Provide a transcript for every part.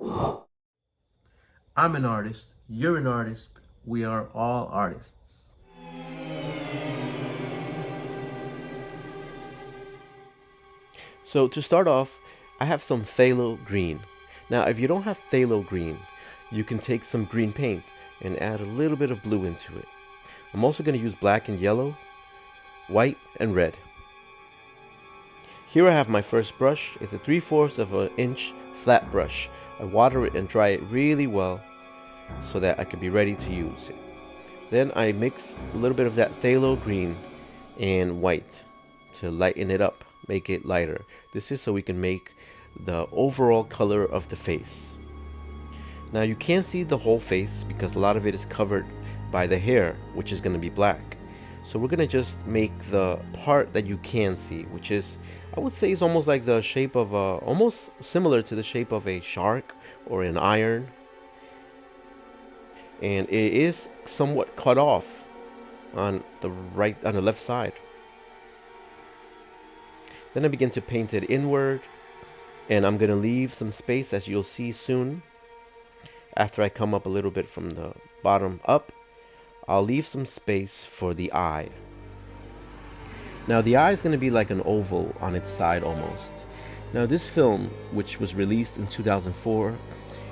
I'm an artist, you're an artist, we are all artists. So to start off, I have some phthalo green. Now if you don't have phthalo green, you can take some green paint and add a little bit of blue into it. I'm also going to use black and yellow, white and red. Here I have my first brush. It's a 3/4 of an inch flat brush. I water it and dry it really well so that I can be ready to use it. Then I mix a little bit of that phthalo green and white to lighten it up, make it lighter. This is so we can make the overall color of the face. Now you can't see the whole face because a lot of it is covered by the hair, which is going to be black. So we're going to just make the part that you can see, which is, I would say, is almost like the shape of almost similar to the shape of a shark or an iron. And it is somewhat cut off on the left side. Then I begin to paint it inward, and I'm going to leave some space, as you'll see soon. After I come up a little bit from the bottom up, I'll leave some space for the eye. Now the eye is going to be like an oval on its side almost. Now this film, which was released in 2004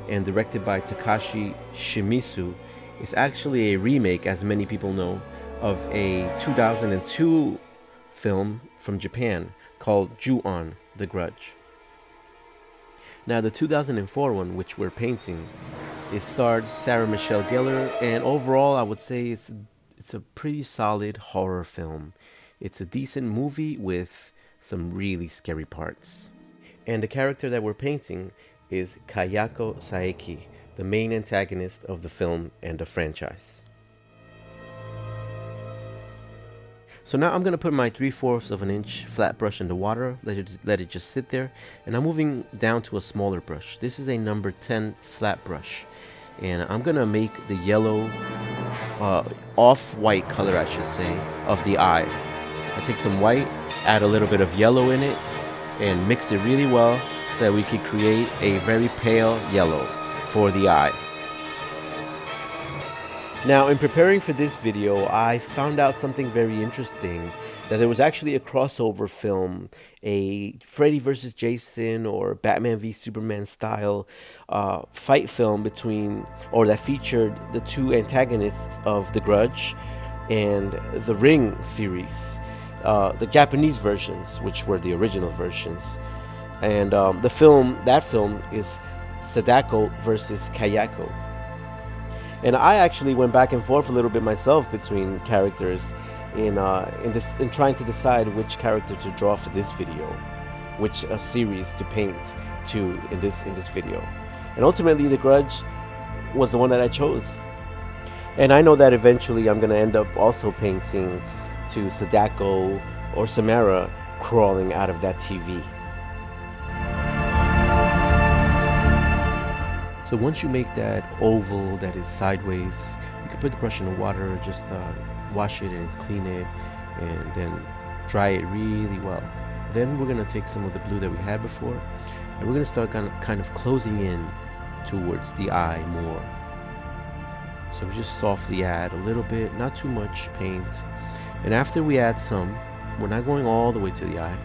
and directed by Takashi Shimizu, is actually a remake, as many people know, of a 2002 film from Japan called Ju-On, The Grudge. Now the 2004 one, which we're painting, it starred Sarah Michelle-Gellar, and overall I would say it's a pretty solid horror film. It's a decent movie with some really scary parts. And the character that we're painting is Kayako Saeki, the main antagonist of the film and the franchise. So now I'm going to put my 3/4 of an inch flat brush in the water, let it just sit there, and I'm moving down to a smaller brush. This is a number 10 flat brush, and I'm going to make the yellow, off-white color, I should say, of the eye. I take some white, add a little bit of yellow in it, and mix it really well so that we can create a very pale yellow for the eye. Now, in preparing for this video, I found out something very interesting, that there was actually a crossover film, a Freddy vs. Jason or Batman v Superman style fight film that featured the two antagonists of The Grudge and the Ring series, the Japanese versions, which were the original versions. And that film is Sadako versus Kayako. And I actually went back and forth a little bit myself between characters in trying to decide which character to draw for this video, which series to paint in this video. And ultimately, The Grudge was the one that I chose. And I know that eventually I'm gonna end up also painting to Sadako or Samara crawling out of that TV. So once you make that oval that is sideways, you can put the brush in the water, just wash it and clean it, and then dry it really well. Then we're going to take some of the blue that we had before, and we're going to start kind of closing in towards the eye more. So we just softly add a little bit, not too much paint. And after we add some, we're not going all the way to the eye,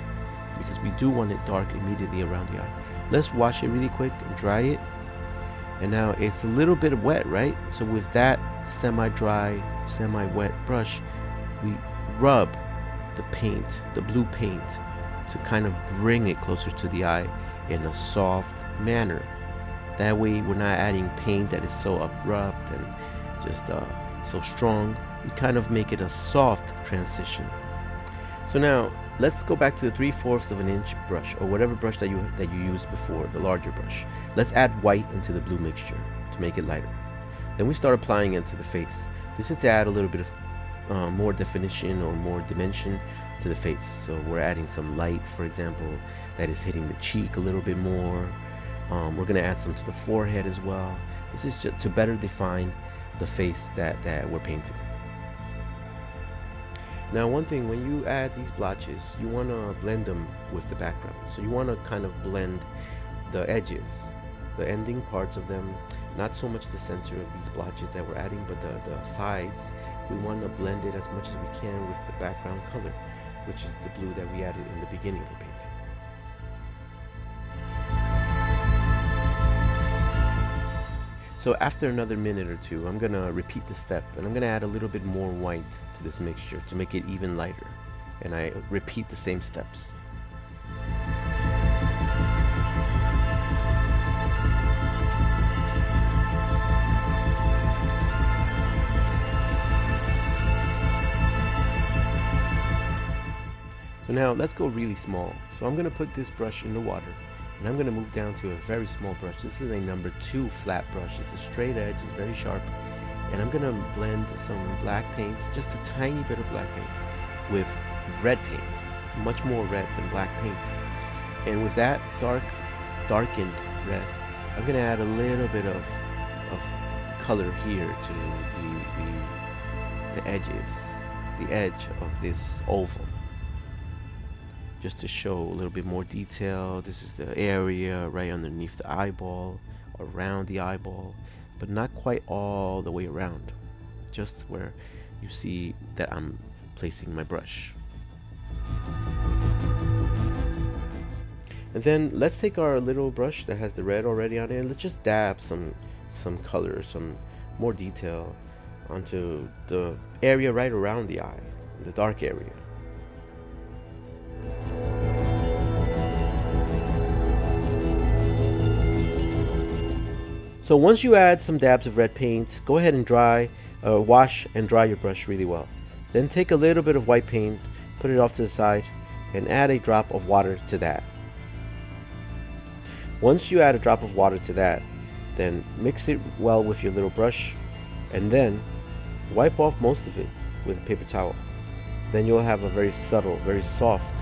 because we do want it dark immediately around the eye. Let's wash it really quick and dry it. And now it's a little bit wet, right? So with that semi-dry, semi-wet brush, we rub the paint, the blue paint, to kind of bring it closer to the eye in a soft manner. That way we're not adding paint that is so abrupt and just so strong. We kind of make it a soft transition. So now let's go back to the 3/4 of an inch brush, or whatever brush that you used before, the larger brush. Let's add white into the blue mixture to make it lighter. Then we start applying it to the face. This is to add a little bit of more definition or more dimension to the face. So we're adding some light, for example, that is hitting the cheek a little bit more. We're going to add some to the forehead as well. This is just to better define the face that we're painting. Now, one thing, when you add these blotches, you want to blend them with the background. So you want to kind of blend the edges the ending parts of them, not so much the center of these blotches that we're adding, but the sides. We want to blend it as much as we can with the background color, which is the blue that we added in the beginning of the painting. So after another minute or two, I'm gonna repeat the step, and I'm gonna add a little bit more white to this mixture to make it even lighter. And I repeat the same steps. So now let's go really small. So I'm gonna put this brush in the water, and I'm gonna move down to a very small brush. This is a number 2 flat brush. It's a straight edge, it's very sharp. And I'm gonna blend some black paint, just a tiny bit of black paint, with red paint, much more red than black paint. And with that darkened red, I'm gonna add a little bit of color here to the edge of this oval, just to show a little bit more detail. This is the area right underneath the eyeball, around the eyeball, but not quite all the way around, just where you see that I'm placing my brush. And then let's take our little brush that has the red already on it, and let's just dab some color, some more detail onto the area right around the eye, the dark area. So once you add some dabs of red paint, go ahead and wash and dry your brush really well. Then take a little bit of white paint, put it off to the side, and add a drop of water to that. Once you add a drop of water to that, then mix it well with your little brush, and then wipe off most of it with a paper towel. Then you'll have a very subtle, very soft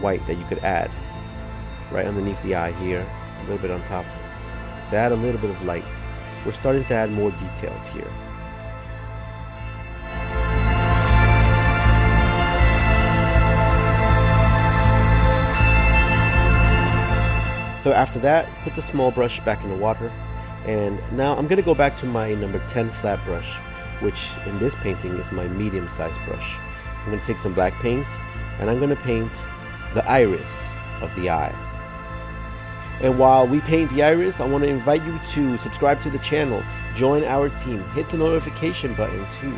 white that you could add right underneath the eye here, a little bit on top, to add a little bit of light. We're starting to add more details here. So after that, put the small brush back in the water, and now I'm gonna go back to my number 10 flat brush, which in this painting is my medium-sized brush. I'm gonna take some black paint, and I'm gonna paint the iris of the eye. And while we paint the iris, I want to invite you to subscribe to the channel, join our team, hit the notification button too,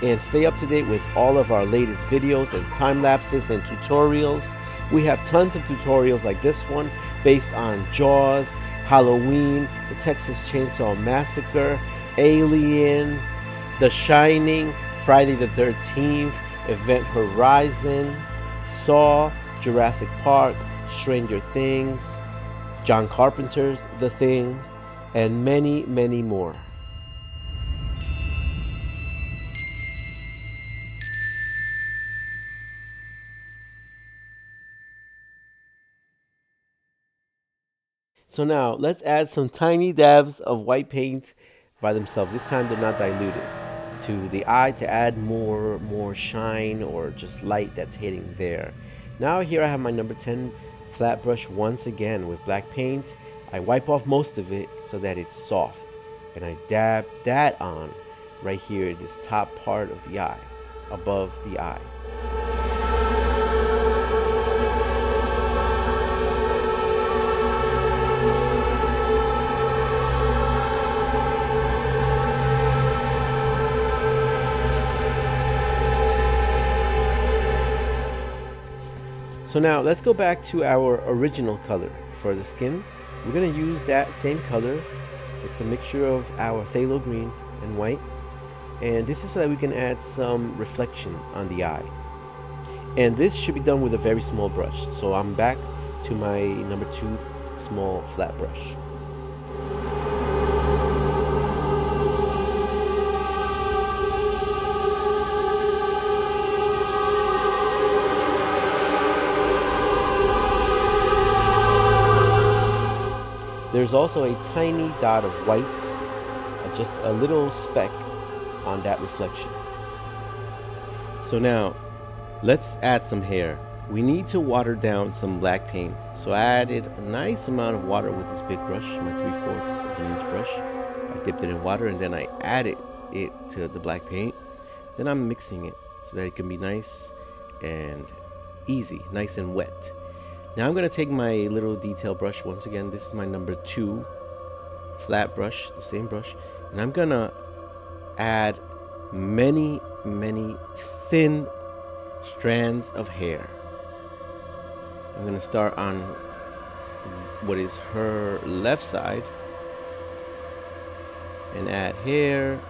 and stay up to date with all of our latest videos and time lapses and tutorials. We have tons of tutorials like this one based on Jaws, Halloween, the Texas Chainsaw Massacre, Alien, The Shining, Friday the 13th, Event Horizon, Saw, Jurassic Park, Stranger Things, John Carpenter's The Thing, and many, many more. So now let's add some tiny dabs of white paint by themselves. This time they're not diluted, to the eye to add more shine or just light that's hitting there. Now here I have my number 10 flat brush once again with black paint. I wipe off most of it so that it's soft, and I dab that on right here, this top part of the eye, above the eye. So now let's go back to our original color for the skin. We're going to use that same color. It's a mixture of our phthalo green and white. And this is so that we can add some reflection on the eye. And this should be done with a very small brush. So I'm back to my number 2 small flat brush. There's also a tiny dot of white, just a little speck on that reflection. So now, let's add some hair. We need to water down some black paint. So I added a nice amount of water with this big brush, my 3/4 of an inch brush. I dipped it in water and then I added it to the black paint. Then I'm mixing it so that it can be nice and easy, nice and wet. Now I'm going to take my little detail brush. Once again, this is my number 2 flat brush, the same brush. And I'm going to add many thin strands of hair. I'm going to start on what is her left side and add hair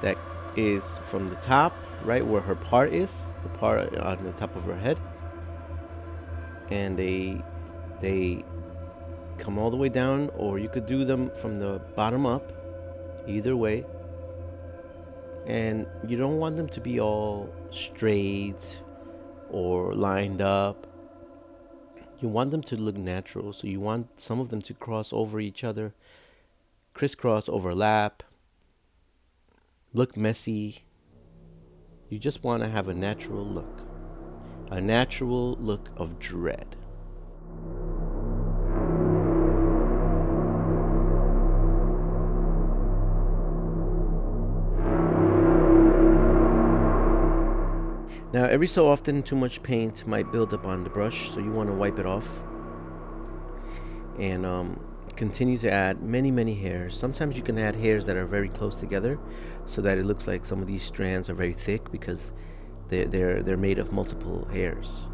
that is from the top, right where her part is, the part on the top of her head, and they come all the way down, or you could do them from the bottom up, either way. And you don't want them to be all straight or lined up. You want them to look natural, so you want some of them to cross over each other, crisscross, overlap, look messy. You just want to have a natural look of dread. Now, every so often, too much paint might build up on the brush, so you want to wipe it off. And continue to add many hairs. Sometimes you can add hairs that are very close together, so that it looks like some of these strands are very thick because they're made of multiple hairs.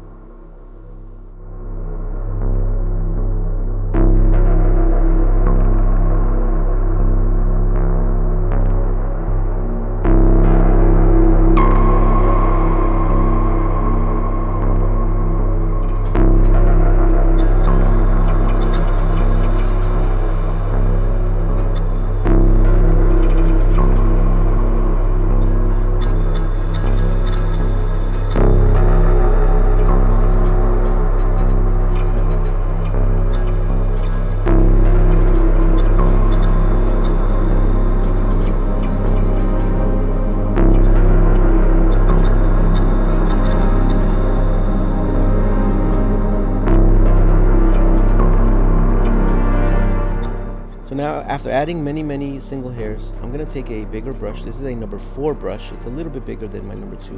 So now, after adding many single hairs, I'm going to take a bigger brush. This is a number 4 brush. It's a little bit bigger than my number 2.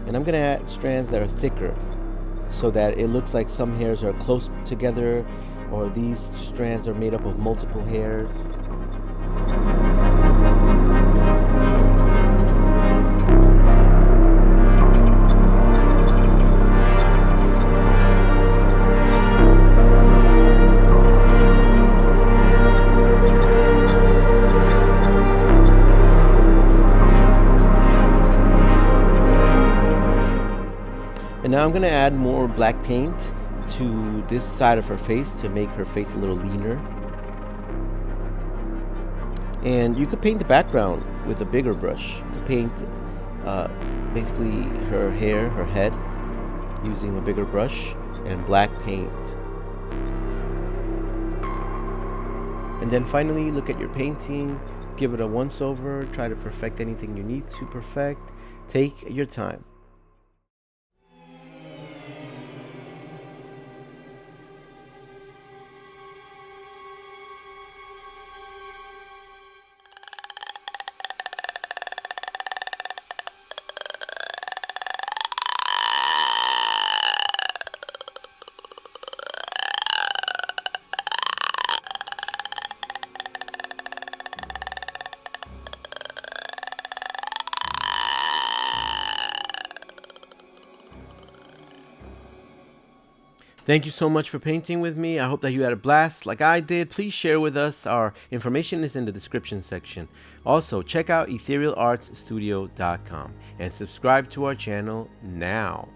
And I'm going to add strands that are thicker so that it looks like some hairs are close together, or these strands are made up of multiple hairs. And now I'm going to add more black paint to this side of her face to make her face a little leaner. And you could paint the background with a bigger brush. You could paint basically her hair, her head, using a bigger brush and black paint. And then finally, look at your painting, give it a once over, try to perfect anything you need to perfect. Take your time. Thank you so much for painting with me. I hope that you had a blast like I did. Please share with us. Our information is in the description section. Also, check out etherealartsstudio.com and subscribe to our channel now.